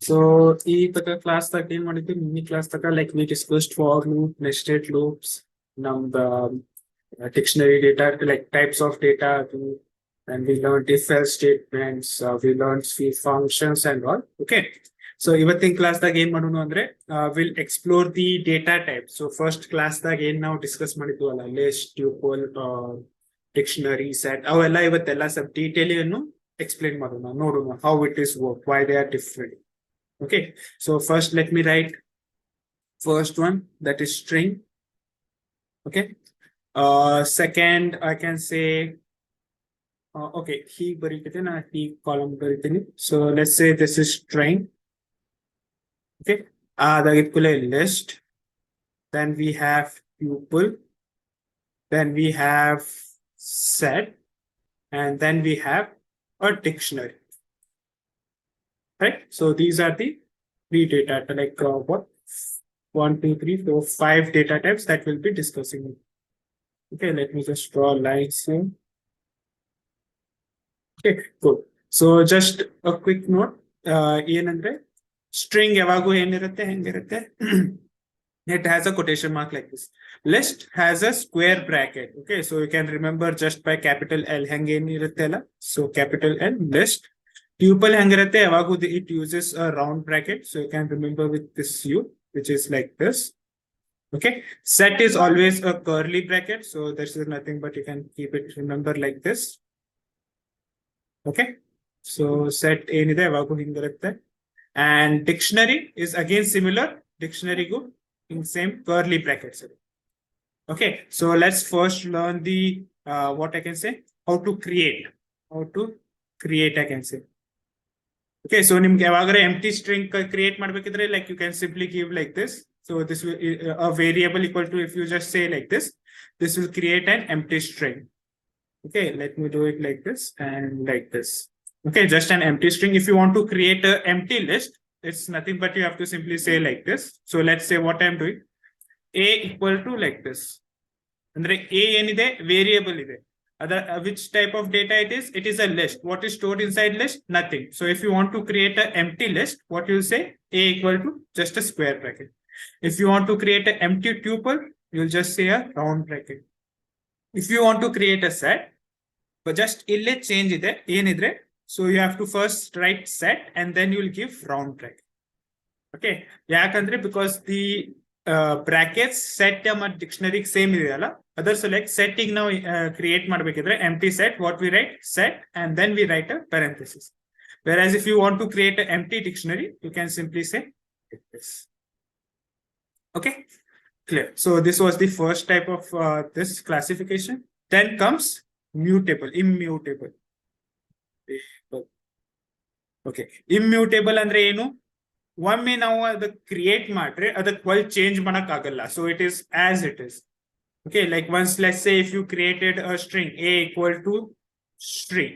So ಈ ತಕ class ತಕ ಏನ್ ಮಾಡಿದ್ವಿ ಮಿನಿ ಕ್ಲಾಸ್ ತಕ like we discussed for loop nested loops ನಮ್ದ dictionary data like types of data and we learned if else statements, we learned few functions and all. Okay, so ಇವತ್ತಿನ class ದಾಗ ಏನ್ ಮಾಡೋಣ ಅಂದ್ರೆ will explore the data type. So first class ದಾಗ ಏನ್ ನಾವು discuss ಮಾಡಿದ್ವಿ ಅಲ್ಲ, ಲಿಸ್ಟ್, ಟ್ಯೂಪಲ್, ಡಿಕ್ಷನರಿ, ಸೆಟ್, ಅವೆಲ್ಲ ಇವತ್ತೆಲ್ಲ ಸ್ವಲ್ಪ ಡೀಟೇಲ್ ಅನ್ನು ಎಕ್ಸ್ಪ್ಲೇನ್ ಮಾಡೋಣ, ನೋಡೋಣ how it is work, why they are different. Okay, so first let me write first one, that is string. Okay, second I can say okay, he ಬರೀತಿದೆ, ನಾ he column ಬರೀತೀನಿ. So let's say this is string. Okay, ಅದಾಗಿದ್ಕೂಲೆ list, then we have tuple, then we have set, and then we have a dictionary. Right, so these are the three data like what 1 2 3 4 5 data types that we'll be discussing. Okay, let me just draw lines here. Okay, good. So just a quick note, ಏನಂದ್ರೆ string ಯಾವಾಗೂ ಏನಿರುತ್ತೆ ಹೆಂಗಿರುತ್ತೆ, it has a quotation mark like this. List has a square bracket. Okay, so you can remember just by capital L ಹೆಂಗೆ ಏನಿರುತ್ತೆ ಅಲ್ಲ, so capital L list. Tuple ಹೆಂಗಿರುತ್ತೆ ಯಾವಾಗೂ it uses a round bracket, so you can remember with this U, which is like this. Okay, set is always a curly bracket, so this is nothing but you can keep it remember like this. Okay, so set ಏನಿದೆ ಯಾವಾಗೂ ಹಿಂಗಿರುತ್ತೆ. And dictionary is again similar, dictionary go in same curly brackets. Okay, so let's first learn the what I can say, how to create I can say. Okay, so ನಿಮ್ಗೆ ಯಾವಾಗರೆ empty string create ಮಾಡ್ಬೇಕಿದ್ರೆ like you can simply give like this. So this will a variable equal to, if you just say like this will create an empty string. Okay, let me do it like this and like this. Okay, just an empty string. If you want to create a empty list, it's nothing but you have to simply say like this. So let's say what I'm doing, a equal to like this. Andre a ಏನಿದೆ variable ಇದೆ, other which type of data it is? It is a list. What is stored inside list? Nothing. So if you want to create an empty list, what you'll say, a equal to just a square bracket. If you want to create an empty tuple, you'll just say a round bracket. If you want to create a set, but just illé change ide ಏನidre, so you have to first write set and then you'll give round bracket. Okay, yakandre because the brackets set and dictionary same ಇದೆಯಲ್ಲ, other select setting now create ಮಾಡಬೇಕಿದ್ರೆ empty set, what we write set and then we write a parenthesis. Whereas if you want to create an empty dictionary, you can simply say this. Okay, clear. So this was the first type of this classification. Then comes mutable, immutable. Okay, immutable ಅಂದ್ರೆ ಏನು? ಒಮ್ಮೆ ನಾವು ಅದಕ್ಕೆ create ಮಾಡ್ರೆ ಅದಕ್ಕೆ ಒಳಗೆ change ಮಾಡಕ್ ಆಗಲ್ಲ, so it is as it is. Okay, like once let's say if you created a string a equal to string,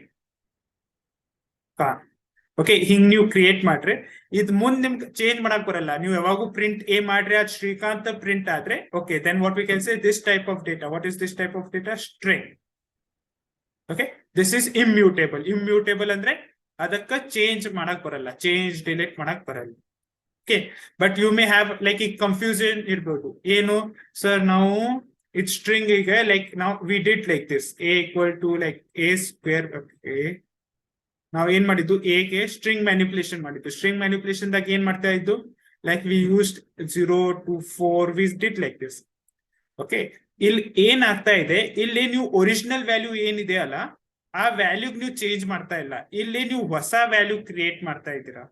okay, ಹಿಂಗ್ ನೀವು ಕ್ರಿಯೇಟ್ ಮಾಡ್ರೆ ಇದ್ ಮುಂದೆ ನಿಮ್ಗೆ ಚೇಂಜ್ ಮಾಡಕ್ ಬರಲ್ಲ. ನೀವು ಯಾವಾಗೂ ಪ್ರಿಂಟ್ ಎ ಮಾಡ್ರೆ ಅದು ಶ್ರೀಕಾಂತ್ ಪ್ರಿಂಟ್ ಆದ್ರೆ, okay, then what we can say, this type of data, what is this type of data? String. Okay, this is immutable. Immutable ಅಂದ್ರೆ ಅದಕ್ಕ ಚೇಂಜ್ ಮಾಡಕ್ ಬರಲ್ಲ, ಚೇಂಜ್ ಡಿಲೀಟ್ ಮಾಡಕ್ ಬರಲ್ಲ. Okay, but you may have like a confusion ಇರ್ಬೋದು, ಏನು sir ನಾವು it string ಈಗ like now we did like this, a equal to like a square. Okay, ನಾವು ಏನ್ ಮಾಡಿದ್ದು, a ಗೆ ಸ್ಟ್ರಿಂಗ್ ಮ್ಯಾನಿಪುಲೇಷನ್ ಮಾಡಿದ್ದು. ಸ್ಟ್ರಿಂಗ್ ಮ್ಯಾನಿಪುಲೇಷನ್ ದಾಗ ಏನ್ ಮಾಡ್ತಾ ಇದ್ದು, like we used 0 to 4, we did like this. Okay, ಇಲ್ಲಿ ಏನ್ ಆಗ್ತಾ ಇದೆ, ಇಲ್ಲಿ ನೀವು ಒರಿಜಿನಲ್ ವ್ಯಾಲ್ಯೂ ಏನಿದೆ ಅಲ್ಲ, ಆ ವ್ಯಾಲ್ಯೂ ನೀವು ಚೇಂಜ್ ಮಾಡ್ತಾ ಇಲ್ಲ, ಇಲ್ಲಿ ನೀವು ಹೊಸ ವ್ಯಾಲ್ಯೂ ಕ್ರಿಯೇಟ್ ಮಾಡ್ತಾ ಇದ್ದೀರಾ.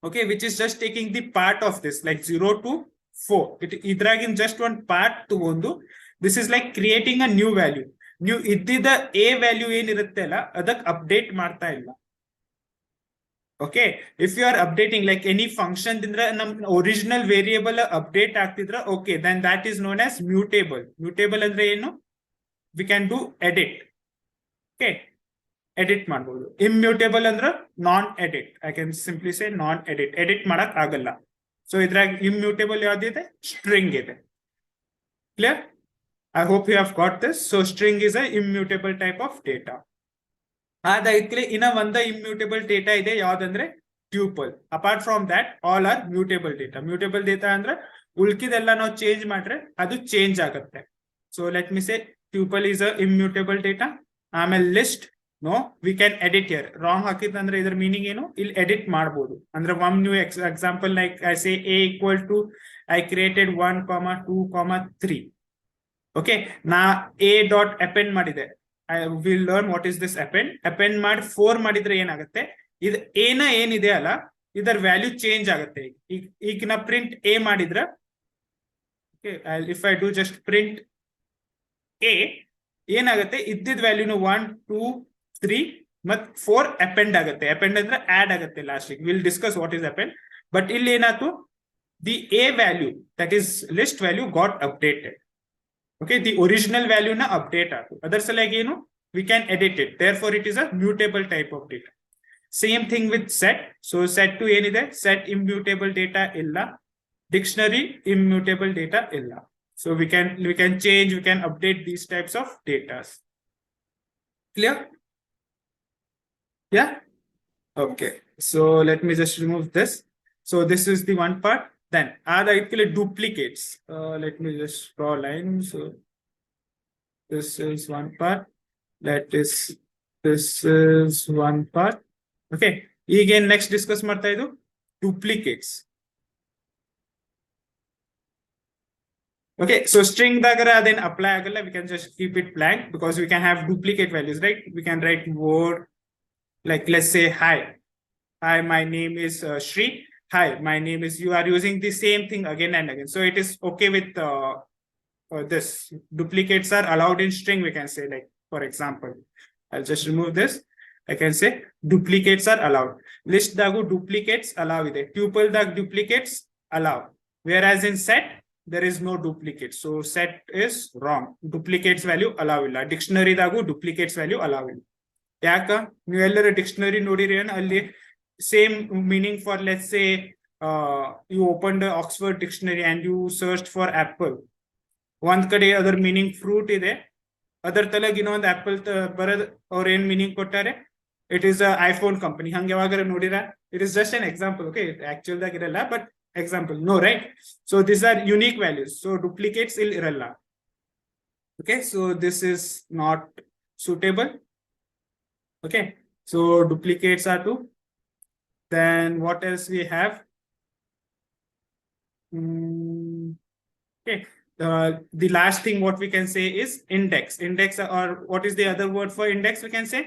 Okay, which is just taking the part of this like 0 to 4. ಇದ್ರಾಗಿನ್ just one part ತಗೊಂಡು this is like creating a new value. ನೀವು ಇದ್ದಿದ್ದ a ವ್ಯಾಲ್ಯೂ ಏನಿರುತ್ತೆ ಅಲ್ಲ ಅದಕ್ಕೆ ಅಪ್ಡೇಟ್ ಮಾಡ್ತಾ ಇಲ್ಲ. Okay, if you are updating like any function ದಿಂದ್ರ ನಮ್ ಒರಿಜಿನಲ್ ವೇರಿಯೇಬಲ್ ಅಪ್ಡೇಟ್ ಆಗ್ತಿದ್ರ, okay, then that is known as mutable. Mutable ಅಂದ್ರೆ ಏನು? We can do edit. Okay, edit ಮಾಡ್ಬೋದು. Immutable ಅಂದ್ರೆ non edit, I can simply say non edit, edit ಮಾಡಕ್ ಆಗಲ್ಲ. So ಇದ್ರಾಗ ಇಮ್ಯೂಟೇಬಲ್ ಯಾವ್ದಿದೆ? ಸ್ಟ್ರಿಂಗ್ ಇದೆ. Clear? I hope you have got this. So string is a immutable type of data. ಅದಾಯ್ತು, ಇನ್ನ ಒಂದ ಇಮ್ಯೂಟೇಬಲ್ ಡೇಟಾ ಇದೆ, ಯಾವ್ದಂದ್ರೆ tuple. Apart from that, all are mutable data. Mutable data ಅಂದ್ರೆ ಉಳ್ಕಿದೆಲ್ಲ ನಾವು ಚೇಂಜ್ ಮಾಡ್ರೆ ಅದು ಚೇಂಜ್ ಆಗುತ್ತೆ. So let me say tuple is a immutable data. ಆಮೇಲೆ list no we can edit here. Wrong ಹಾಕಿದ್ರೆ ಇದ್ರ ಮೀನಿಂಗ್ ಏನು, ಇಲ್ಲಿ ಎಡಿಟ್ ಮಾಡಬಹುದು. ಅಂದ್ರೆ one new example like I say a equal to I created 1, 2, 3. Okay, ನಾ a dot append ಮಾಡಿದೆ. I will learn what is this append ಮಾಡಿ 4 ಮಾಡಿದ್ರೆ ಏನಾಗುತ್ತೆ, ಇದು ಏನಿದೆ ಅಲ್ಲ ಇದರ ವ್ಯಾಲ್ಯೂ ಚೇಂಜ್ ಆಗುತ್ತೆ. ಈಗ ನಾ ಪ್ರಿಂಟ್ a ಮಾಡಿದ್ರೆ if I do just print a ಏನಾಗುತ್ತೆ, ಇದ್ದಿದ್ ವ್ಯಾಲ್ಯೂನು 1, 2, 3 ಮತ್ 4 ಅಪೆಂಡ್ ಆಗುತ್ತೆ. ಅಪೆಂಡ್ ಅಂದ್ರೆ ಆಡ್ ಆಗುತ್ತೆ last. Will discuss what is append. But ಇಲ್ಲಿ ಏನಾಯ್ತು, the a value that is list value got updated. Okay, the original value na update aatu. Other salagi ಏನು, we can edit it. Therefore, it is a mutable type of data. Same thing with set. So set to ಏನಿದೆ, set immutable data illa, dictionary immutable data illa. So we can change, we can update these types of data. Clear? Yeah. Okay. So let me just remove this. So this is the one part. Then other duplicates. Let me just draw a line. So this is one part. This is one part. Okay. Again, next discuss ಮಾಡ್ತಾ ಇದು duplicates. Okay. So string dagara then apply agalla. We can just keep it blank because we can have duplicate values, right? We can write word like let's say hi. Hi, my name is Shri. Hi, my name is, you are using the same thing again and again. So it is okay with this. Duplicates are allowed in string, we can say, like, for example, I'll just remove this. I can say duplicates are allowed. List dagu duplicates allow ide. Tuple dag duplicates allow. Whereas in set, there is no duplicate. So set is wrong. Duplicates value allow illa. Dictionary dagu duplicates value allow illa. Yaka, ನೀವು ಎಲ್ಲರ dictionary ನೋಡಿರಿ ಅಲ್ಲಿ same meaning for, let's say, you opened the Oxford dictionary and you searched for apple. One kade other meaning fruit ide, other talag ಇನ್ನೊಂದು apple ಬರದ್ ಅವ್ರ ಏನ್ meaning ಕೊಟ್ಟಾರೆ, it is a iPhone company. ಹಂಗೆ ಯಾವಾಗಾರ ನೋಡಿರಾ? It is just an example, okay? Actual ದಾಗ ಇರಲ್ಲ, but example, no, right? So these are unique values. So duplicates ಇಲ್ಲಿ ಇರಲ್ಲ. Okay, so this is not suitable. Okay, so duplicates are two. Then what else we have? Okay, the last thing what we can say is index. Index, or what is the other word for index? We can say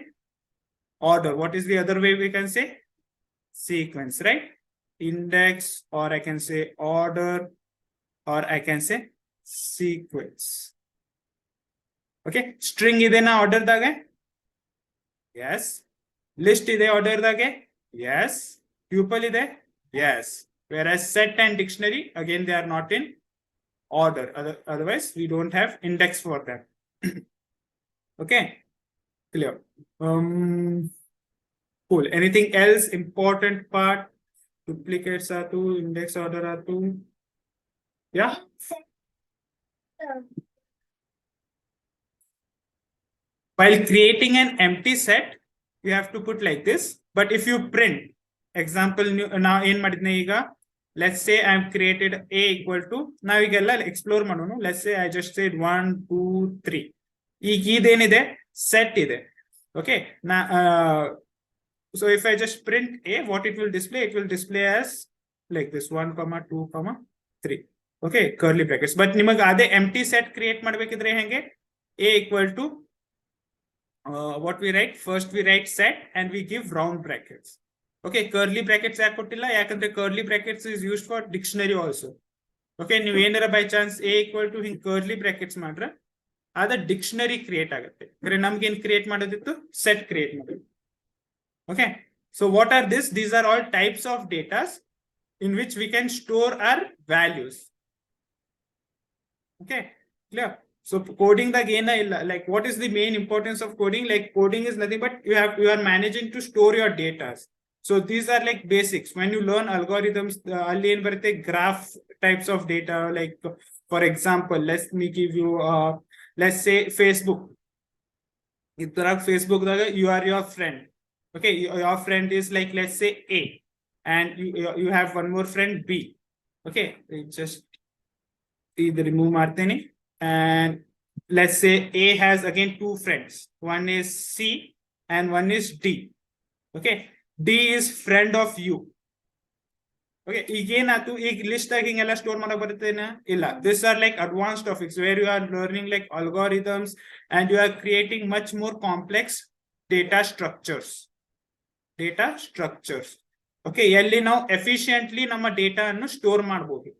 order. What is the other way we can say? Sequence, right? Index, or I can say order, or I can say sequence. Okay, string ide na order dage? Yes. List ide order dage? Yes. Tuple ide? Yes. Whereas set and dictionary, again, they are not in order. Otherwise, we don't have index for them. Okay. Clear. Cool. Anything else? Important part? Duplicates are two, index order are two. Yeah. While creating an empty set, you have to put like this. But if you print, example, now in madinega, let's say I've created a equal to, now we get explore madonu. Let's say I just said 1, 2, 3. Ee key denide set ide. Okay. Now, so if I just print a, what it will display? It will display as like this 1, 2, 3. Okay, curly brackets. But nimaga ade empty set create madbekidre henge a equal to what we write? First we write set and we give round brackets. Okay, curly brackets ಯಾಕೆ ಕೊಟ್ಟಿಲ್ಲ? ಯಾಕಂದ್ರೆ curly brackets is used for dictionary also. Okay, ನೀವು ಏನಾರ by chance a equal to ಹಿಂಗ್ curly brackets ಮಾಡ್ರೆ ಅದ dictionary create ಆಗುತ್ತೆ. ಅಂದ್ರೆ ನಮ್ಗೆ ಏನ್ ಕ್ರಿಯೇಟ್ ಮಾಡೋದಿತ್ತು? ಸೆಟ್ ಕ್ರಿಯೇಟ್ ಮಾಡೋದು. Okay, so what are this? These are all types of data in which we can store our values. Okay, clear? So coding the gain, like what is the main importance of coding? Like coding is nothing but you are managing to store your data. So these are like basics. When you learn algorithms, graph types of data, like for example, let me give you let's say Facebook. Facebook, you are your friend. Okay, your friend is like, let's say A. and you have one more friend B. Okay, just either remove martini, and let's say A has again two friends. One is C and one is D. Okay, D is friend of you. Okay, ಈಗೇನಾಯ್ತು ಈಗ list ಆಗಿ ಹಿಂಗೆಲ್ಲ store ಮಾಡಕ್ ಬರುತ್ತೇನಾ ಇಲ್ಲ. These are like advanced topics where you are learning like algorithms and you are creating much more complex data structures. Okay, ಎಲ್ಲಿ ನಾವು efficiently ನಮ್ಮ data ಅನ್ನು store ಮಾಡಬಹುದು.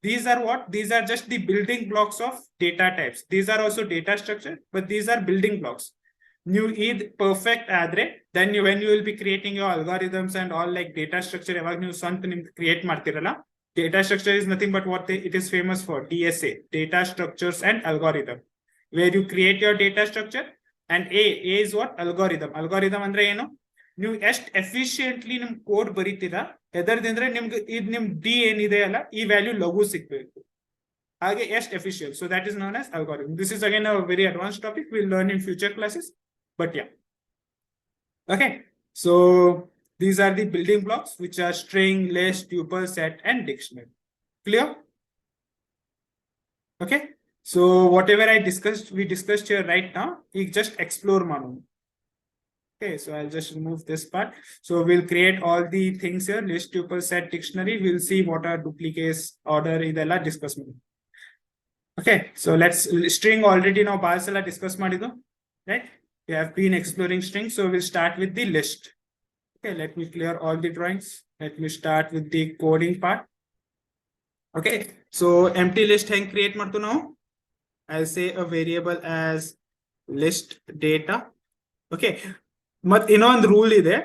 These are what? These are just the building blocks of data types. These are also data structure, but these are building blocks. New id perfect adre, then when you will be creating your algorithms and all like data structure, ಯಾವಾಗ ನೀವು ಸ್ವಂತ ನಿಮ್ಗೆ create ಮಾಡ್ತಿರಲ್ಲ, data structure is nothing but what it is famous for, DSA, data structures and algorithm, where you create your data structure, and A is what? Algorithm ಅಂದ್ರೆ ಏನು? ನೀವು ಎಷ್ಟು efficiently ನಿಮ್ ಕೋಡ್ ಬರೀತೀರಾ ಎದರ್ದಿಂದ್ರೆ ನಿಮ್ಗೆ ಇದು ನಿಮ್ ಡಿ ಏನಿದೆ ಅಲ್ಲ ಈ ವ್ಯಾಲ್ಯೂ ಲಘು ಸಿಗ್ಬೇಕು, ಹಾಗೆ ಎಷ್ಟು efficient. So that is known as algorithm. This is again a very advanced topic we'll learn in future classes, but yeah. Okay, so these are the building blocks, which are string, list, tuple, set and dictionary. Clear? Okay, so whatever we discussed here right now, you just explore manu. Okay, so I'll just remove this part. So we'll create all the things here, list, tuple, set, dictionary. We'll see what are duplicates, order, idella discuss. Okay, so let's string already now baasala discuss ಮಾಡಿದ್ದು, right? We have been exploring strings, so we'll start with the list. Okay, let me clear all the drawings. Let me start with the coding part. Okay, so empty list hang create ಮಾಡ್ತು ನಾವು. I'll say a variable as list data. Okay, but ಇನ್ನೊಂದು rule ಇದೆ.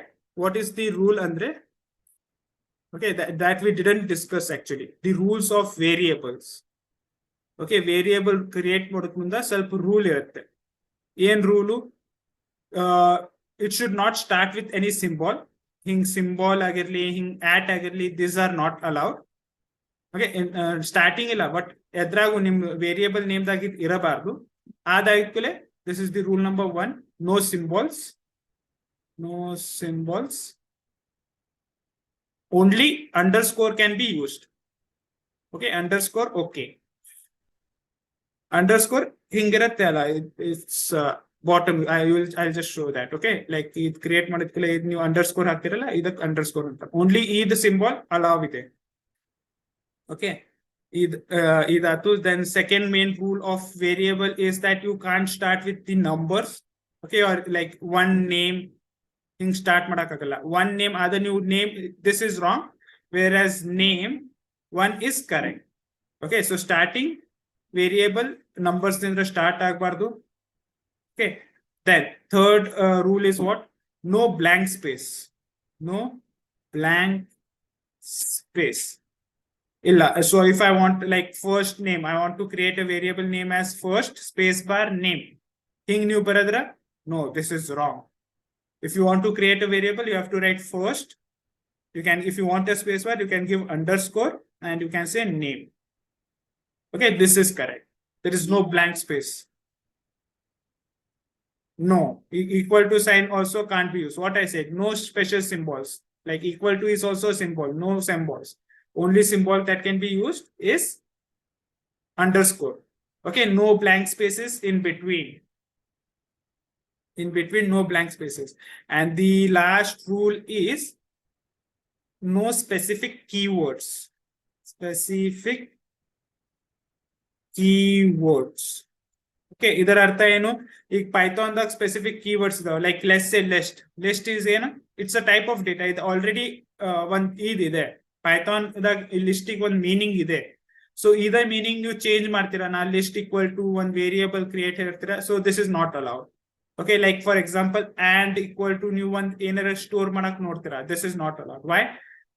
What is the rule andre? Okay, that we didn't discuss actually. The rules of variables. Okay, variable create ಮಾಡೋದಕ್ಕೆ ಮುಂದೆ ಸ್ವಲ್ಪ rule ಇರುತ್ತೆ. ಏನ್ rule? It should not start with any symbol. Hing symbol ಆಗಿರ್ಲಿ, hing at ಆಗಿರ್ಲಿ, these are not allowed. Okay, starting ಇಲ್ಲ, but ಎದ್ರಾಗು ನಿಮ್ variable name ದಾಗ ಇರಬಾರ್ದು. ಅದಾದ್ಮೇಲೆ this is the rule number 1. No symbols. Only underscore can be used. Okay, underscore okay. Underscore ಹಿಂಗಿರತ್ತೆ ಅಲ್ಲ, it's bottom. I'll just show that. Okay, like ಇದು create ಮಾಡಿದ್ಕಲೆ ಇದು ನೀವು underscore ಹಾಕ್ತಿರಲ್ಲ, ಇದಕ್ಕೆ ಅಂಡರ್ಸ್ಕೋರ್ ಅಂತ. ಓನ್ಲಿ ಇದು ಸಿಂಬಲ್ ಅಲಾವ್ ಇದೆ. Okay, idaatu. Then second main rule of variable is that you can't start with the numbers. Okay, or like one name thing start madakagalla. One name, other new name, this is wrong, whereas name one is correct. Okay, so starting variable numbers dindra start agbardu. Okay, then third rule is what? No blank space. Illa. So if I want like first name, I want to create a variable name as first space bar name. Hing new baradra? No, this is wrong. If you want to create a variable, you have to write first. You can, if you want a space bar, you can give underscore and you can say name. Okay, this is correct. There is no blank space. No, equal to sign also can't be used. What I said, no special symbols. Like equal to is also a symbol, no symbols. Only symbol that can be used is underscore. Okay, no blank spaces in between. No blank spaces. And the last rule is no specific keywords. Okay, ಇದರ ಅರ್ಥ ಏನು? ಈಗ Python ದಾಗ specific keywords ಇದಾವೆ. Like let's a list is ಏನು? It's a type of data. ಇದು already ಒಂದ್ ಇದಿದೆ ಪೈಥಾನ್ ದಾಗ. ಲಿಸ್ಟಿಗೆ ಒಂದು ಮೀನಿಂಗ್ ಇದೆ. ಸೊ ಇದೇ ಮೀನಿಂಗ್ ನೀವು ಚೇಂಜ್ ಮಾಡ್ತೀರಾ. ನಾ ಲಿಸ್ಟ್ ಈಕ್ವಲ್ ಟು ಒಂದು ವೇರಿಯೇಬಲ್ ಕ್ರಿಯೇಟ್ ಹೇಳ್ತೀರಾ. So this is not allowed. Okay, like for example, and equal to new one ಏನಾರ ಸ್ಟೋರ್ ಮಾಡಕ್ ನೋಡ್ತೀರಾ. This is not allowed. Why?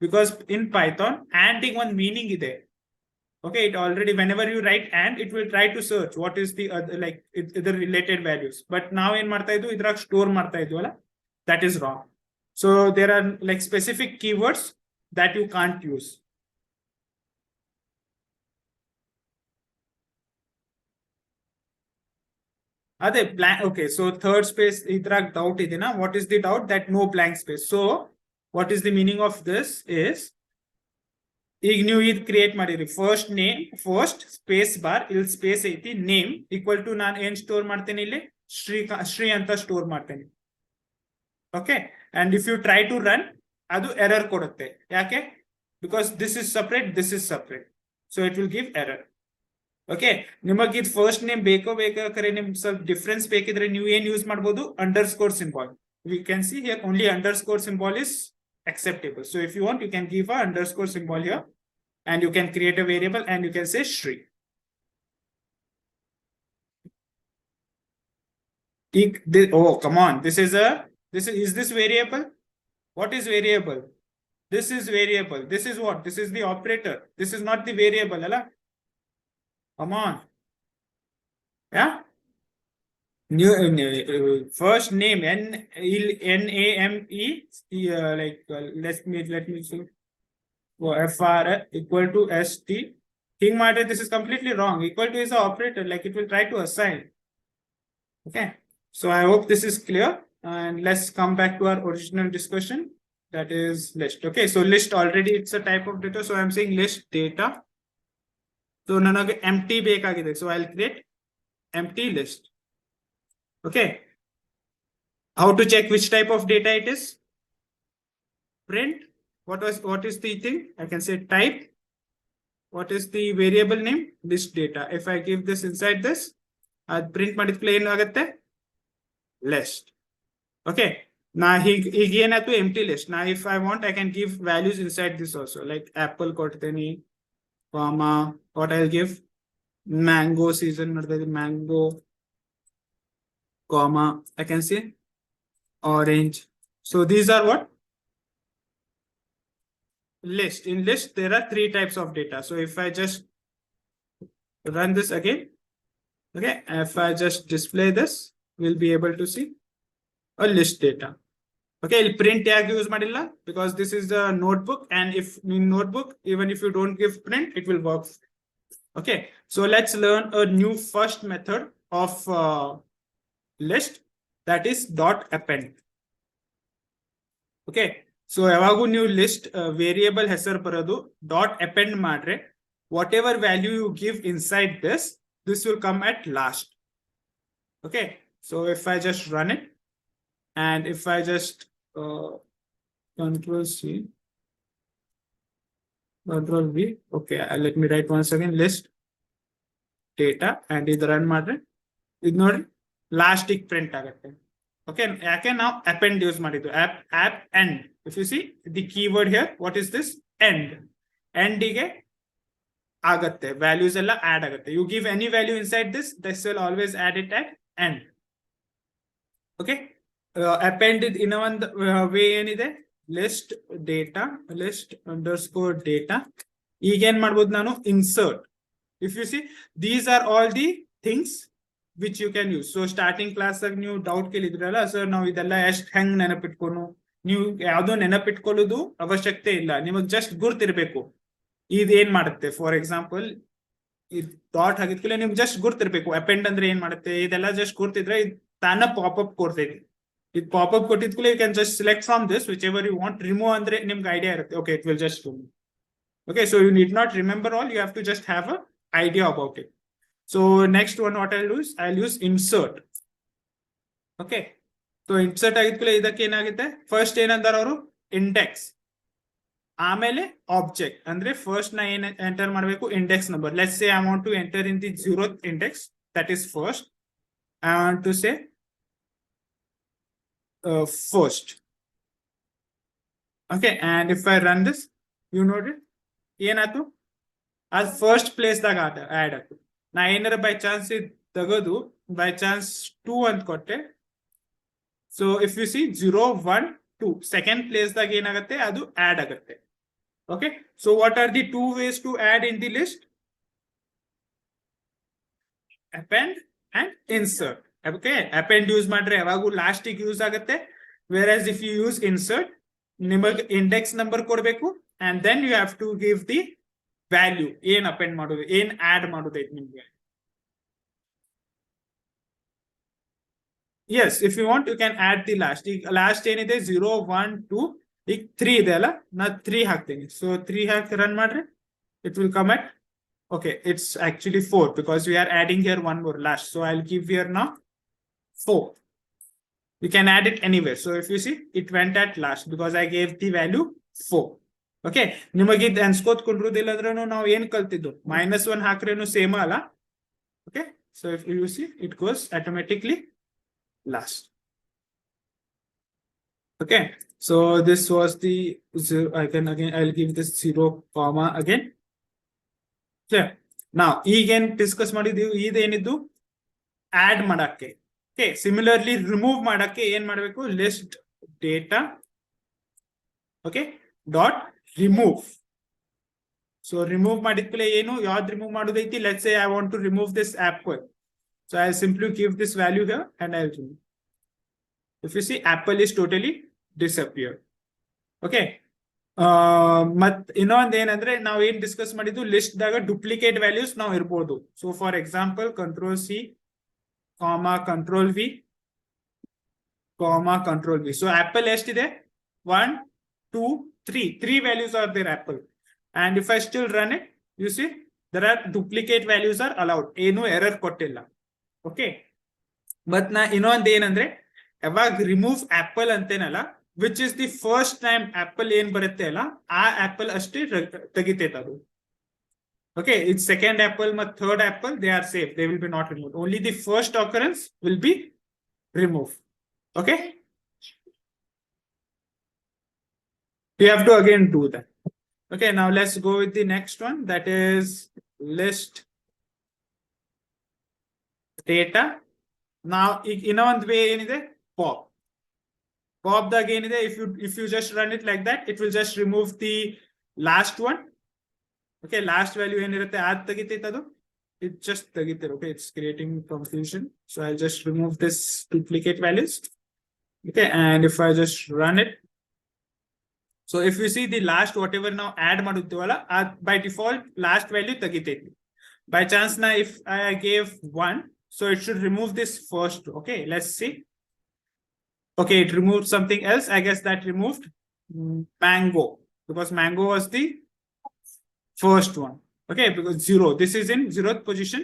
Because in Python, and one meaning ಇದೆ. Okay, it already, whenever you write and, it will try to search what is the other, like the related values. But now in ಮಾಡ್ತಾ ಇದ್ದು ಇದ್ರಾಗ store ಮಾಡ್ತಾ ಇದೀವಲ್ಲ, that is wrong. So there are like specific keywords that you can't use. ಅದೇ blank. Okay, so third space ಇದ್ರಾಗ doubt ಇದೆನಾ? What is the doubt? That no blank space. So what is the meaning of this is ಈಗ ನೀವು ಇದು create ಮಾಡಿರಿ first name first space bar ಇಲ್ಲಿ space ಐತಿ name equal to ನಾನು ಏನ್ ಸ್ಟೋರ್ ಮಾಡ್ತೇನೆ ಇಲ್ಲಿ ಶ್ರೀ ಅಂತ ಸ್ಟೋರ್ ಮಾಡ್ತೇನೆ okay and if you try to run ಅದು ಎರರ್ ಕೊಡುತ್ತೆ ಯಾಕೆ because this is separate so it will give error okay ನಿಮಗೆ ಇದು ಫಸ್ಟ್ ನೇಮ್ ಬೇಕಾದ್ರೆ ನಿಮ್ಗೆ ಸ್ವಲ್ಪ ಡಿಫ್ರೆನ್ಸ್ ಬೇಕಿದ್ರೆ ನೀವು ಏನ್ ಯೂಸ್ ಮಾಡ್ಬೋದು under score symbol we can see here only underscore symbol is acceptable. So if you want, you can give a underscore symbol here and you can create a variable and you can say Shri. Oh, come on. Is this variable? What is variable? This is variable. This is what? This is the operator. This is not the variable. Alla? Come on. Yeah. New first name Name like let me see FR equal to ST king matter this is completely wrong equal to is an operator like it will try to assign okay so I hope this is clear and let's come back to our original discussion that is list okay so list already it's a type of data so I'm saying list data so nanage empty bekagide so I'll create empty list. Okay. How to check which type of data it is? Print. What is the thing? I can say type. What is the variable name? List data. If I give this inside this, I'll print multiply in agatte list. Okay. Now again to empty list. Now if I want, I can give values inside this also, like apple koteni, comma. What I'll give? Mango season or the mango. Comma, I can say orange. So these are what? List. In list, there are 3 types of data. So if I just run this again, okay, if I just display this, we'll be able to see a list data. Okay, I'll print tag use madilla because this is the notebook, and if in notebook, even if you don't give print, it will work. Okay, so let's learn a new first method of list that is dot append. Okay, so yavagu new list variable hesar baradu dot append madre whatever value you give inside this will come at last. Okay, so if I just run it and if I just control C control V okay let me write once again list data and idu run madre idu nodi last print agate okay yake now append use ಮಾಡಿದ್ದು app end if you see the keyword here what is this end ಗೆ ಆಗತ್ತೆ values ಎಲ್ಲ add ಆಗತ್ತೆ you give any value inside this will always add it at end okay append in ಒಂದು way ಏನಿದೆ list data list underscore data ಈಗ ಏನ್ ಮಾಡಬಹುದು ನಾನು insert if you see these are all the things which you can use. So starting class ನೀವು doubt ಕೇಳಿದ್ರಲ್ಲ sir ನಾವು ಇದೆಲ್ಲ ಎಷ್ಟು ಹೆಂಗ್ ನೆನಪಿಟ್ಕೊನು ನೀವು ಯಾವ್ದೋ ನೆನಪಿಟ್ಕೊಳ್ಳೋದು ಅವಶ್ಯಕತೆ ಇಲ್ಲ ನಿಮಗೆ ಜಸ್ಟ್ ಗುರ್ತಿರ್ಬೇಕು ಇದೇನ್ ಮಾಡುತ್ತೆ ಫಾರ್ ಎಕ್ಸಾಂಪಲ್ ಇದು ಡಾಟ್ ಆಗಿದ್ಕೂಲೆ ನಿಮ್ಗೆ ಜಸ್ಟ್ ಗುರ್ತಿರ್ಬೇಕು ಅಪೆಂಡ್ ಅಂದ್ರೆ ಏನ್ ಮಾಡುತ್ತೆ ಇದೆಲ್ಲ ಜಸ್ಟ್ ಗುರ್ತಿದ್ರೆ ತಾನ ಪಾಪಪ್ ಕೊಡ್ತೈತಿ ಇದು ಪಾಪಪ್ ಕೊಟ್ಟಿದ್ಕೂಲೆ you can just select from this whichever you want remove ಅಂದ್ರೆ ನಿಮ್ಗೆ ಐಡಿಯಾ ಇರುತ್ತೆ okay it will just okay so you need not remember all you have to just have a idea about it. So next one what I'll use insert. Okay. So insert ಆಗಿದ್ಕೂಲೆ ಇದಕ್ಕೆ ಏನಾಗುತ್ತೆ first ಏನಂದಾರ ಅವರು index ಆಮೇಲೆ object ಅಂದ್ರೆ first ನಾ ಏನ್ enter ಮಾಡಬೇಕು index number let's say I want to enter in the 0th index that is first I want to say first okay and if I run this you note it ಏನಾಯ್ತು ಅದು first place ದಾಗ add ಆಯ್ತು ನಾ ಏನಾರ by chance ತೆಗೆದು by chance 2 ಅಂತ ಕೊಟ್ಟೆ so if you C 0 1 2 second place ದಾಗ ಏನಾಗುತ್ತೆ ಅದು ಆಡ್ ಆಗುತ್ತೆ okay so what are the 2 ways to add in the list append and insert okay append use ಮಾಡ್ರೆ ಯಾವಾಗೂ ಲಾಸ್ಟ್ ಗೆ ಯೂಸ್ ಆಗುತ್ತೆ whereas if you use insert ನಿಮಗೆ index number ಕೊಡಬೇಕು and then you have to give the value ಏನ್ append ಮಾಡೋದು ಏನ್ add ಮಾಡೋದು ಐತೆ ನಿಮಗೆ yes if you want you can add the last ಏನಿದೆ 0 1 2 ಈಗ 3 ಇದೆ ಅಲ್ಲ, ನಾ 3 ಹಾಕ್ತೀನಿ. ಸೊ 3 ಹಾಕಿ ರನ್ ಮಾಡ್ರಿ, it will come at, okay, it's actually 4 because we are adding here one more last. So I'll give here now 4. You can add it anywhere. So if you see, it went at last because I gave the value 4. Okay, ನಿಮಗೆ ಇದು ಅನ್ಸ್ಕೋತ್ಕೊಂಡಿರೋದಿಲ್ಲ ಅಂದ್ರೂ ನಾವು ಏನ್ ಕಲ್ತಿದ್ದು, -1 ಹಾಕ್ರೇನು same ಅಲ್ಲ. Okay, so if you see it goes automatically last. Okay, so this was the zero. I'll give this 0 comma again. Clear? Now ಈಗೇನ್ discuss ಮಾಡಿದೀವಿ, ಇದೇನಿದ್ದು ಆಡ್ ಮಾಡಕ್ಕೆ. ಓಕೆ, ಸಿಮಿಲರ್ಲಿ ರಿಮೂವ್ ಮಾಡಕ್ಕೆ ಏನ್ ಮಾಡಬೇಕು, list data, okay, dot remove. So remove ಮಾಡಿದ್ಮೇಲೆ ಏನು, ಯಾವ್ದು ರಿಮೂವ್ ಮಾಡೋದೈತಿ, let's say I want to remove this apple. So I simply give this value here and I will remove. If you see, apple is totally disappeared. Okay, ಮತ್ ಇನ್ನೊಂದ್ ಏನಂದ್ರೆ ನಾವು ಏನ್ discuss ಮಾಡಿದ್ದು, ಲಿಸ್ಟ್ ದಾಗ ಡುಪ್ಲಿಕೇಟ್ ವ್ಯಾಲ್ಯೂಸ್ ನಾವು ಇರ್ಬೋದು. So for example control C comma control V comma control V. So apple ಎಷ್ಟಿದೆ, 1 2 3 values are there apple. And if I still run it, you see there are duplicate values are allowed, ಏನು error ಕೊಟ್ಟಿಲ್ಲ. Okay, but ನಾ ಇನ್ನೊಂದ್ ಏನಂದ್ರೆ, ಯಾವಾಗ remove apple ಅಂತೇನಲ್ಲ, which is the first time apple ಏನ್ ಬರುತ್ತೆ ಅಲ್ಲ, ಆ ಆಪಲ್ ಅಷ್ಟೇ ತೆಗಿತೈತೆ ಅದು. ಓಕೆ, ಇಟ್ ಸೆಕೆಂಡ್ ಆಪಲ್ ಮತ್ತು third apple, they are safe, they will be not remove. Only the first occurrence will be remove. Okay, you have to again do that. Okay, now let's go with the next one, that is list data. Now ಇನ್ನೊಂದ್ way ಏನಿದೆ, pop. Pop ದಾಗ ಏನಿದೆ, if you just run it like that, it will just remove the last one. Okay, last value ಏನಿರುತ್ತೆ ಅದ್ ತೆಗಿತೈತೆ ಅದು, it just ತೆಗಿತಾರೆ. Okay, it's creating confusion. So I'll just remove this duplicate values. Okay, and if I just run it, so if you see the last whatever now add ಮಾಡುತ್ತೀವಲ್ಲ, by default last value ತೆಗಿತೈತಿ. By chance na if I gave 1, so it should remove this first. Okay, let's see. Okay, it removed something else. I guess that removed mango, because mango was the first one. Okay, because 0, this is in 0th position.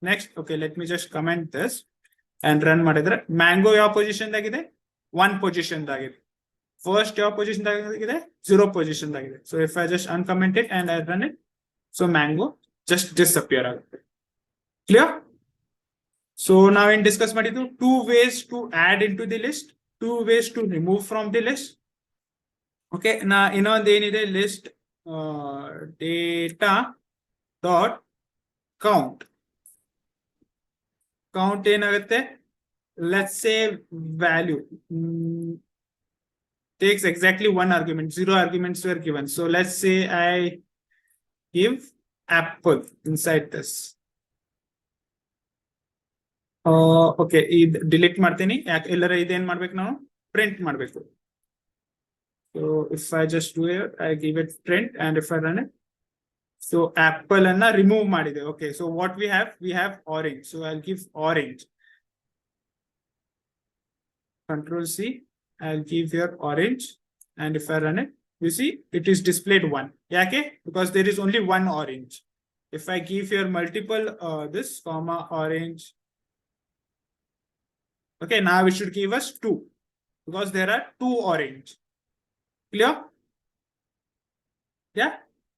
Next, okay, let me just comment this and run ಮಾಡಿದ್ರೆ, mango ಯಾವ position ದಾಗಿದೆ, 1 position ದಾಗಿದೆ. First ಯಾವ position ದಾಗಿದೆ, 0 position ದಾಗಿದೆ. So if I just uncomment it and I run it, so mango just disappear ಆಗುತ್ತೆ. Clear? So now in discuss ಮಾಡಿದ್ದು 2 ways to add into the list, 2 ways to remove from the list. Okay, ನಾ ಇನ್ನೊಂದು ಏನಿದೆ, list data dot count. Count ಏನಾಗುತ್ತೆ, let's say value takes exactly 1 argument, 0 arguments were given. So let's say I give apple inside this. Okay, ಇದು delete ಮಾಡ್ತೀನಿ, ಯಾಕೆ ಎಲ್ಲರ ಇದೇನ್ ಮಾಡ್ಬೇಕು, ನಾವು ಪ್ರಿಂಟ್ ಮಾಡ್ಬೇಕು. So if I just do it, I give it print and if I run it, so apple ಅನ್ನ remove ಮಾಡಿದೆ. Okay, so what we have orange. So I give orange, control C, I give here orange, and if I run it, you see it is displayed 1. ಯಾಕೆ, because there is only 1 orange. If I give here multiple this comma orange, okay, now it should give us 2 because there are 2 orange. Clear? Yeah,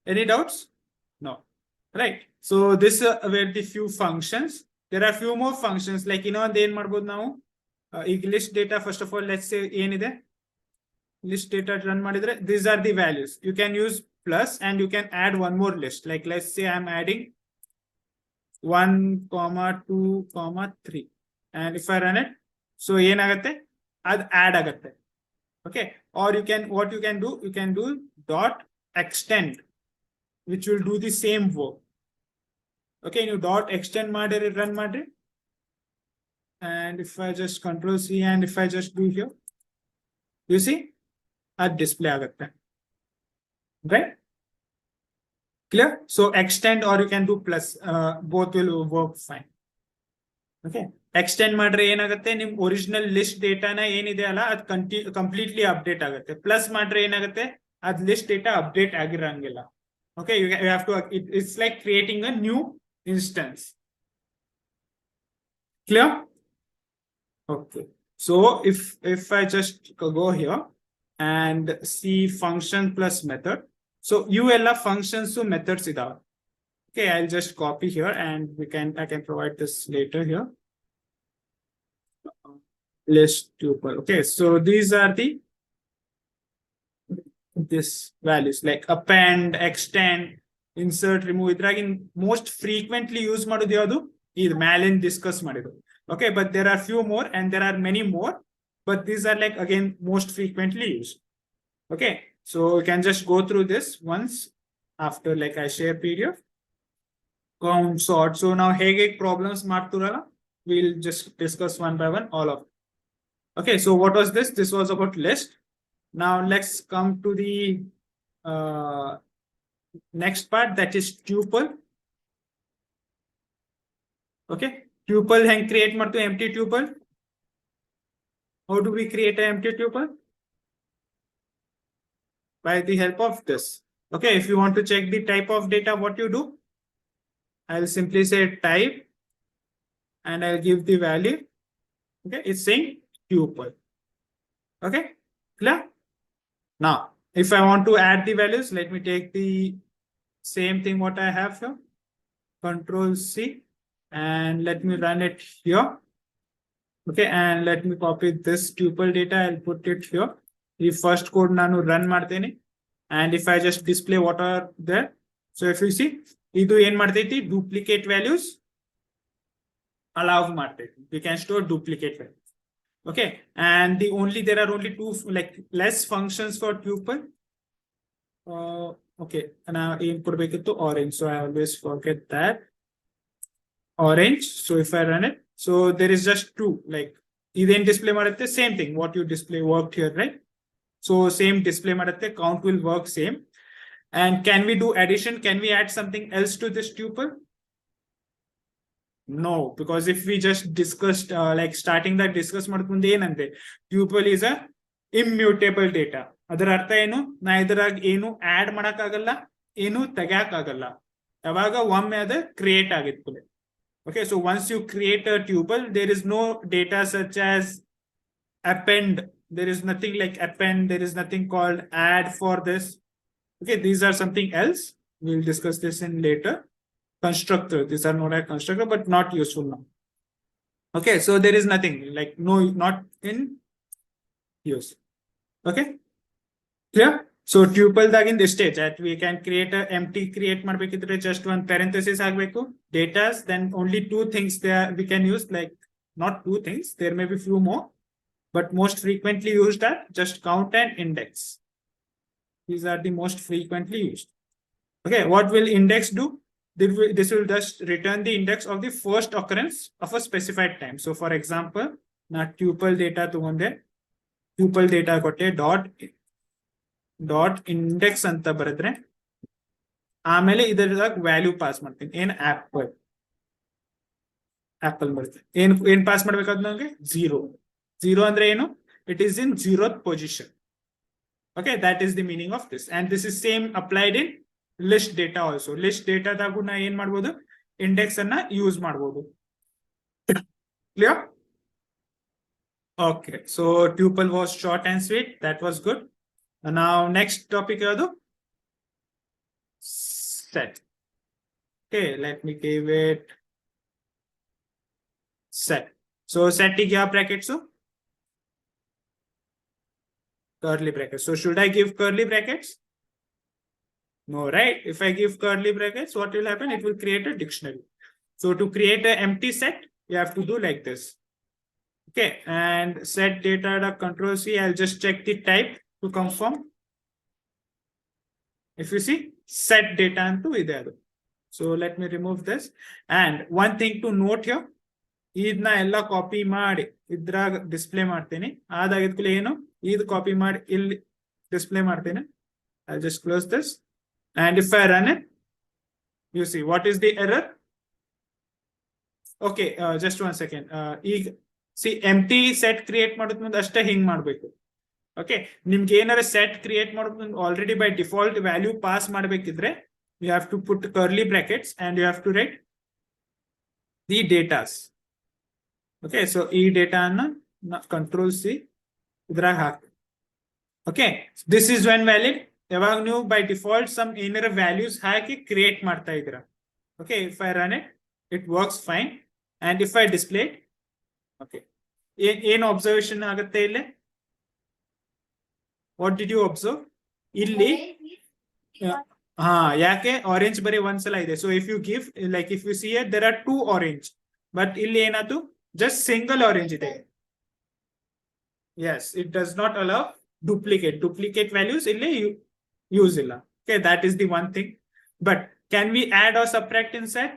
any doubts? No, right? So this were the few functions. There are few more functions, like ಇನ್ನೊಂದು ಏನ್ ಮಾಡ್ಬೋದು ನಾವು, ಈಗ list data, first of all let's say ಏನಿದೆ, list data run ಮಾಡಿದ್ರೆ, these are the values. You can use plus and you can add one more list. Like let's say I'm adding 1, 2, 3, and if I run it, so ಏನಾಗುತ್ತೆ, ಅದು add ಆಗುತ್ತೆ. Okay, or what you can do dot extend, which will do the same work. Okay, you dot extend ಮಾಡಿರಿ, run ಮಾಡ್ರಿ, and if I just control C and if I just do here, you see at display agata, right? Clear? So extend or you can do plus, both will work fine. Okay extend ಮಾಡ್ರೆ ಏನಾಗುತ್ತೆ ನಿಮ್ original list ಡೇಟಾನ ಏನಿದೆ ಅಲ್ಲ ಅದು completely update ಆಗುತ್ತೆ plus ಮಾಡ್ರೆ ಏನಾಗುತ್ತೆ ಅದ್ ಲಿಸ್ಟ್ ಡೇಟಾ ಅಪ್ಡೇಟ್ ಆಗಿರಂಗಿಲ್ಲ okay you have to it's like creating a new instance clear okay so if I just go here and see function plus method so you ಎಲ್ಲ functions methods ಇದಾವೆ okay I'll just copy here and I can provide this later here list tuple okay so these are this values like append extend insert remove idragi most frequently use ಮಾಡೋದು ಯಾವುದು ಇದು ಮೇಲಿನ discuss ಮಾಡಿದ್ರು okay but there are few more and there are many more but these are like again most frequently used okay so you can just go through this once after like I share PDF count sort so now hege problems ಮಾಡ್ತಿರಲ್ಲ we'll just discuss one by one all of them. Okay so what was this was about list now let's come to the next part that is tuple okay tuple hang create ಮಾಡ್ತು empty tuple how do we create an empty tuple by the help of this okay if you want to check the type of data what you do I'll simply say type and I'll give the value okay it's saying tuple okay clear now if I want to add the values let me take the same thing what I have here control C and let me run it here okay and let me copy this tuple data I'll put it here the first code nanu run ಮಾಡ್ತೇನೆ and if I just display what are there so if you see ಇದು ಏನ್ ಮಾಡ್ತೈತಿ duplicate values allow ಮಾಡ್ತೈತಿ we can store duplicate values okay and there are only two like less functions for tuple okay now ಏನ್ ಕೊಡ್ಬೇಕಿತ್ತು orange so I always forget that orange so if I run it so there is just two like even display ಮಾಡುತ್ತೆ same thing what you display worked here right so same display ಮಾಡುತ್ತೆ count will work same and can we do addition can we add something else to this tuple no because if we just discussed like starting that discuss ಮಾಡ್ಕೊಂಡೆ ಏನಂತೆ tuple is a immutable data ಅದರ ಅರ್ಥ ಏನು ನಾ ಇದರಾಗ ಏನು add ಮಾಡಕ್ ಆಗಲ್ಲ ಏನು ತೆಗ್ಯಾಕ್ ಆಗಲ್ಲ ಯಾವಾಗ ಒಮ್ಮೆ ಅದು ಕ್ರಿಯೇಟ್ ಆಗಿತ್ತು okay so once you create a tuple there is no data such as append there is nothing like append there is nothing called add for this okay these are something else we'll discuss this in later constructor these are not a constructor but not useful now okay so there is nothing like no not in use okay clear so tuple ದಾಗ in this stage that we can create a empty create ಮಾಡಬೇಕಿದ್ರೆ just one parenthesis ಆಗಬೇಕು datas then only two things there we can use like not two things there may be few more but most frequently used are just count and index these are the most frequently used okay what will index do this will just return the index of the first occurrence of a specified time so for example na tuple data ತಗೊಂಡೆ tuple data ಕೊಟ್ಟೆ dot index ಅಂತ ಬರೆದ್ರೆ ಆಮೇಲೆ ಇದರದಾಗ value pass ಮಾಡ್ತೀನಿ ಏನ್ apple ಬರುತ್ತೆ ಏನ್ pass ಮಾಡ್ಬೇಕಾದ್ ನಂಗೆ ಝೀರೋ ಅಂದ್ರೆ ಏನು it is in 0th position okay that is the meaning of this and this is same applied in list data also list data ದಾಗೂ ನಾ ಏನ್ ಮಾಡ್ಬೋದು ಇಂಡೆಕ್ಸ್ ಅನ್ನ ಯೂಸ್ ಮಾಡ್ಬೋದು clear okay so tuple was short and sweet that was good now next topic yadu set okay let me give it set so set ಗೆ ಯಾವ brackets curly brackets so should I give curly brackets no right if I give curly brackets what will happen it will create a dictionary so to create an empty set you have to do like this okay and set data control C I'll just check the type to confirm if you see set data into ide adu so let me remove this and one thing to note here ಇದನ್ನ ಎಲ್ಲ copy ಮಾಡಿ ಇದ್ರಾಗ display ಮಾಡ್ತೀನಿ ಅದಾಗಿದ್ಕೂಲೆ ಏನು ಇದು copy ಮಾಡಿ ಇಲ್ಲಿ display ಮಾಡ್ತೀನಿ I'll just close this and if I run it you see what is the error okay just one second. ಈಗ ಸಿ ಎಂಟಿ ಸೆಟ್ ಕ್ರಿಯೇಟ್ ಮಾಡೋದ್ ಮುಂದೆ ಅಷ್ಟೇ ಹಿಂಗ್ ಮಾಡ್ಬೇಕು. ಓಕೆ, ನಿಮ್ಗೆ ಏನಾರ ಸೆಟ್ ಕ್ರಿಯೇಟ್ ಮಾಡೋದ್ ಮುಂದೆ already by default value pass ಮಾಡ್ಬೇಕಿದ್ರೆ you have to put curly brackets and you have to write the datas. Okay, so ಈ ಡೇಟಾನ ಕಂಟ್ರೋಲ್ ಸಿ ಇದ್ರಾಗ ಹಾಕಿ. Okay, this is when valid. ಯಾವಾಗ ನೀವು ಬೈ ಡಿಫಾಲ್ಟ್ ಸಮ್ ಏನಾರ ವ್ಯಾಲ್ಯೂಸ್ ಹಾಕಿ create ಮಾಡ್ತಾ ಇದ್ದೀರಾ. Okay, if I run it, it works fine. And if I display it, okay, ಏನು ಅಬ್ಸರ್ವೇಷನ್ ಆಗುತ್ತೆ ಇಲ್ಲಿ? ವಾಟ್ ಡಿಡ್ ಯು ಅಬ್ಸರ್ವ್ ಇಲ್ಲಿ? ಹಾ, ಯಾಕೆ ಆರೆಂಜ್ ಬರೀ ಒಂದ್ಸಲ ಇದೆ. So if you give like if you see it there are 2 orange, but ಇಲ್ಲಿ ಏನಾಯ್ತು? ಜಸ್ಟ್ ಸಿಂಗಲ್ ಆರೆಂಜ್ ಇದೆ. Yes, it does not allow duplicate values ಇಲ್ಲಿ use illa. Okay, that is the one thing. But can we add or subtract in set?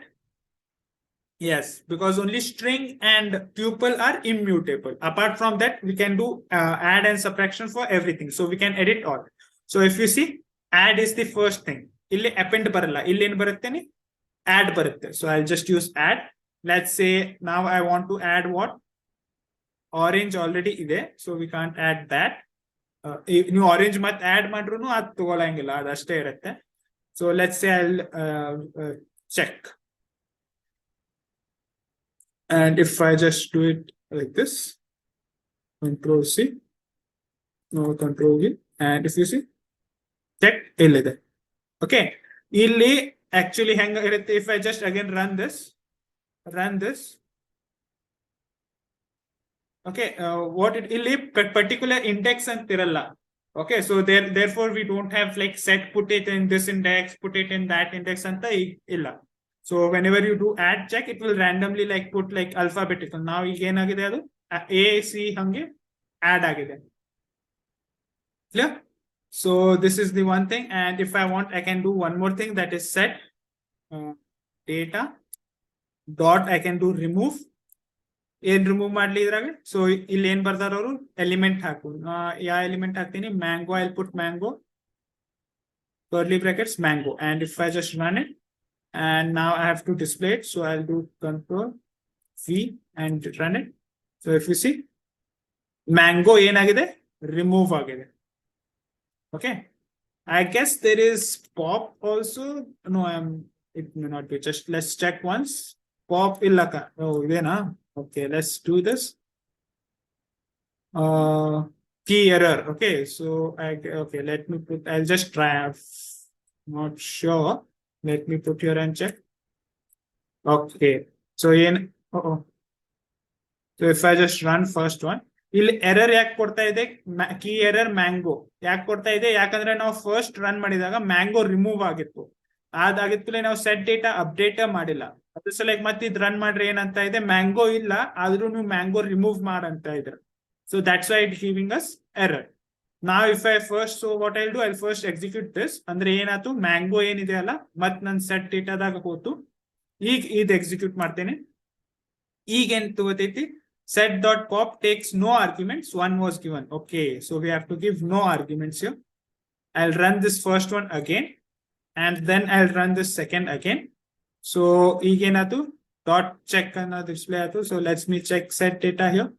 Yes, because only string and tuple are immutable. Apart from that, we can do add and subtraction for everything. So we can edit all. So if you see, add is the first thing. Illi append baralla. Illi ಏನು ಬರುತ್ತೆ ni? Add ಬರುತ್ತೆ. So I'll just use add. Let's say now I want to add what? Orange already ಇದೆ, so we can't add that. ನೀವು orange ಮತ್ತೆ add ಮಾಡ್ರು ಅದು ತಗೊಳಂಗಿಲ್ಲ, ಅದಷ್ಟೇ ಇರುತ್ತೆ. So let's say I'll check, and if I just do it like this, control C, control V, and if you see check ಇಲ್ಲಿದೆ. Okay, ಇಲ್ಲಿ ಆಕ್ಚುಲಿ ಹೆಂಗ ಇರುತ್ತೆ? If I just again run this, okay, what it ಇಲ್ಲಿ particular index ಅಂತಿರಲ್ಲ. Okay, so therefore we don't have like set put it in this index, put it in that index ಅಂತ ಇಲ್ಲ. So whenever you do add check, it will randomly like put like alphabetical. Now ಈಗ ಏನಾಗಿದೆ? ಅದು A C ಹಂಗೆ add ಆಗಿದೆ. Clear? So this is the one thing. And if I want, I can do one more thing, that is set data dot, I can do remove. ಏನ್ remove ಮಾಡ್ಲಿ ಇದ್ರಾಗ? So ಇಲ್ಲಿ ಏನ್ ಬರ್ದಾರ ಅವರು? Element ಹಾಕು. ಯಾವ ಎಲಿಮೆಂಟ್ ಹಾಕ್ತೀನಿ? Mango. I put mango, curly brackets mango, and if I just run it, and now I have to display it, so I'll do control V and run it. So if you see, mango ಏನಾಗಿದೆ? Remove ಆಗಿದೆ. Okay, I guess there is pop also. No, it may not be. Just let's check once. Pop illaka. Oh, idena? Okay, let's do this. Key error. Okay, so okay, let me put, I'll just try. I'm not sure. Let me put here and check. Okay, so so if I just run first one, ಇಲ್ಲಿ error ಯಾಕೆ ಕೊಡ್ತಾ ಇದೆ? Key error mango ಯಾಕೆ ಕೊಡ್ತಾ ಇದೆ? ಯಾಕಂದ್ರೆ ನಾವು first run ಮಾಡಿದಾಗ ಮ್ಯಾಂಗೋ ರಿಮೂವ್ ಆಗಿತ್ತು. ಅದಾಗಿತ್ತು, ನಾವು ಸೆಟ್ ಡೇಟಾ ಅಪ್ಡೇಟ್ ಮಾಡಿಲ್ಲ. ಅದು ಸಲ ಮತ್ತೆ ಇದು ರನ್ ಮಾಡ್ರೆ ಏನಂತ ಇದೆ? ಮ್ಯಾಂಗೋ ಇಲ್ಲ, ಆದ್ರೂ ನೀವು ಮ್ಯಾಂಗೋ ರಿಮೂವ್ ಮಾಡಂತ ಇದ್ರ. So that's why it giving us error. ನಾವ್ if I first, so what I'll do, I first execute this. ಅಂದ್ರೆ ಏನಾಯ್ತು? ಮ್ಯಾಂಗೋ ಏನಿದೆ ಅಲ್ಲ, ಮತ್ ನನ್ ಸೆಟ್ ಡೇಟಾದಾಗ ಹೋತು. ಈಗ ಇದು ಎಕ್ಸಿಕ್ಯೂಟ್ ಮಾಡ್ತೇನೆ. ಈಗ ಏನ್ ತಗೋತೈತಿ? set dot pop takes no arguments, one was given. Okay, so we have to give no arguments here. I'll run this first one again, and then I'll run this second again. So again atu dot check ana display atu. So let's me check set data here.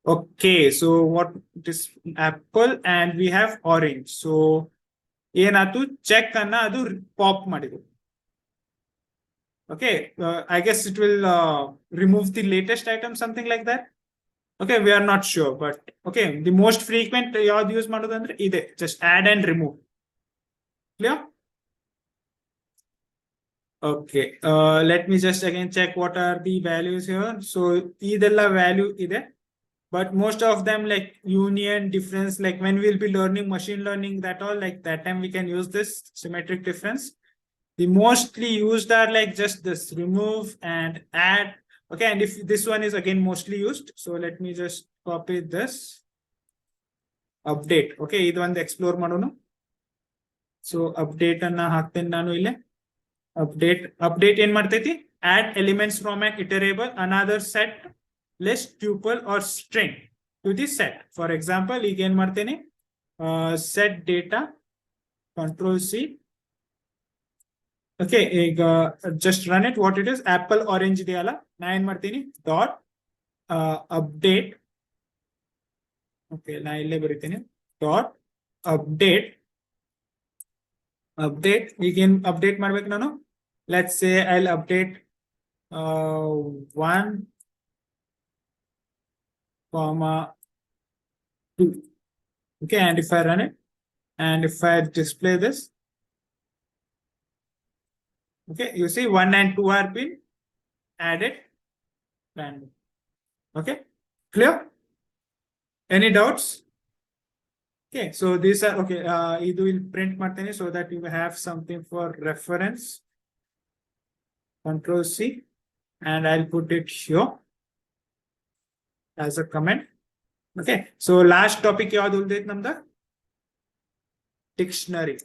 Okay, so what is apple, and we have orange. So ಏನatu check ana adu pop ಮಾಡಿದ್ರು. Okay, I guess it will remove the latest item, something like that. Okay, we are not sure, but okay, the most frequent ಯಾವ್ದು use ಮಾಡೋದಂದ್ರೆ ಇದೆ, just add and remove. Clear? Okay, let me just again check what are the values here. So ಇದೆಲ್ಲ value ಇದೆ, but most of them like union, difference, like when we'll be learning machine learning, that all, like that time we can use this symmetric difference. The mostly used are like just this remove and add. Okay, and if this one is again mostly used, so let me just copy this. Update. Okay, idu one explore madonu. So update anna haktene nanu ille. Update en martaiti? Add elements from an iterable, another set, list, tuple or string to the set. For example, ಈಗ ಏನ್ ಮಾಡ್ತೇನೆ? Set data, control C. Okay, just run it. What it is? Apple orange ಇದೆಯಲ್ಲ, ನಾ ಏನ್ ಮಾಡ್ತೀನಿ dot update. Okay, ನಾ ಇಲ್ಲೇ ಬರೀತೀನಿ ಡಾಟ್ ಅಪ್ಡೇಟ್. ಈಗೇನ್ ಅಪ್ಡೇಟ್ ಮಾಡ್ಬೇಕು ನಾನು? Let's say I will update 1, 2. Okay, and if I run it, and if I display this, okay, you see 1 and 2 are been added random. Okay, clear? Any doubts? Okay, so these are okay. Idu will print martini so that you have something for reference. Control C, and I'll put it here as a comment. Okay, so last topic yaad uldait namda dictionary.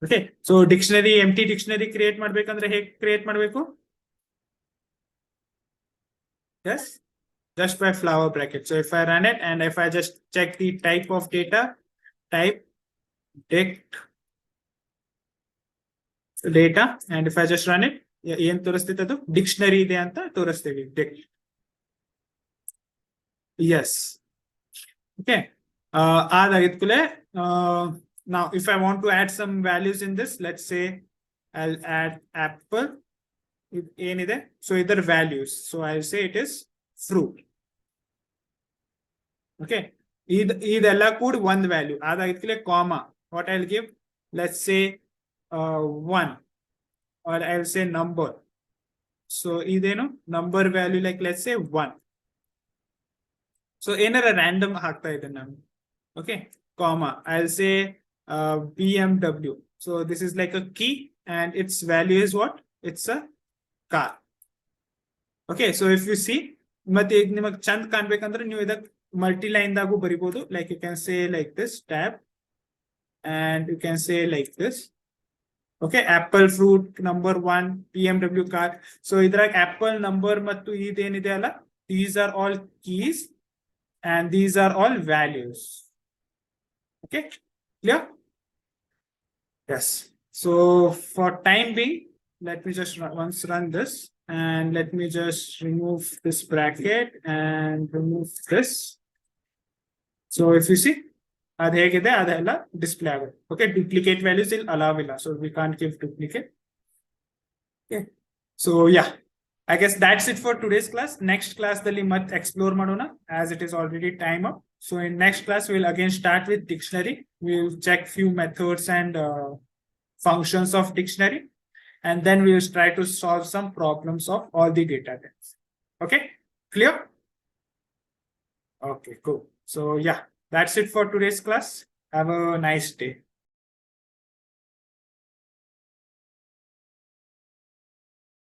Okay, so dictionary, empty dictionary create ಮಾಡ್ಬೇಕಂದ್ರೆ ಹೇಗೆ create ಮಾಡಬೇಕು? Yes, just by flower bracket. So if I run it and if I just check the type of data, type data, and if I just run it, ಏನ್ ತೋರಿಸ್ತೈತೆ ಅದು dictionary ಇದೆ ಅಂತ ತೋರಿಸ್ತೀವಿ. Yes. Okay. Aadagitkule, now if I want to add some values in this, let's say I'll add apple. So either values. So I'll say it is fruit. Okay. Idella could one value. Aadagitkule comma. What I'll give? Let's say 1. Or I'll say number. So ideno number value, like let's say 1. So ಏನಾರ random ಹಾಕ್ತಾ ಇದ್ದೇನೆ ನಾನು. Okay, comma, I'll say BMW. So this is like a key and its value is what? It's a car. Okay, so if you see, ಮತ್ತೆ ಈಗ ನಿಮಗೆ ಚಂದ ಕಾಣ್ಬೇಕಂದ್ರೆ ನೀವು ಇದಕ್ಕೆ ಮಲ್ಟಿ ಲೈನ್ ದಾಗೂ ಬರಿಬಹುದು. Like you can say like this tab, and you can say like this. Okay, apple, fruit, number 1, BMW car. So ಇದ್ರಾಗ apple, number ಮತ್ತು ಇದೇನಿದೆ ಅಲ್ಲ, these are all keys and these are all values. Okay, clear? Yes. So for time being, let me just once run this, and let me just remove this bracket and remove this. So if you see, ಅದು ಹೇಗಿದೆ ಅದೆಲ್ಲ display ಆಗುತ್ತೆ. Okay, duplicate values will allow ಇಲ್ಲ, so we can't give duplicate. Okay, so yeah, I guess that's it for today's class. Next class dalli mat explore madona, as it is already time up. So in next class we'll again start with dictionary. We'll check few methods and functions of dictionary, and then we will try to solve some problems of all the data types. Okay, clear? Okay, cool. So yeah, that's it for today's class. Have a nice day.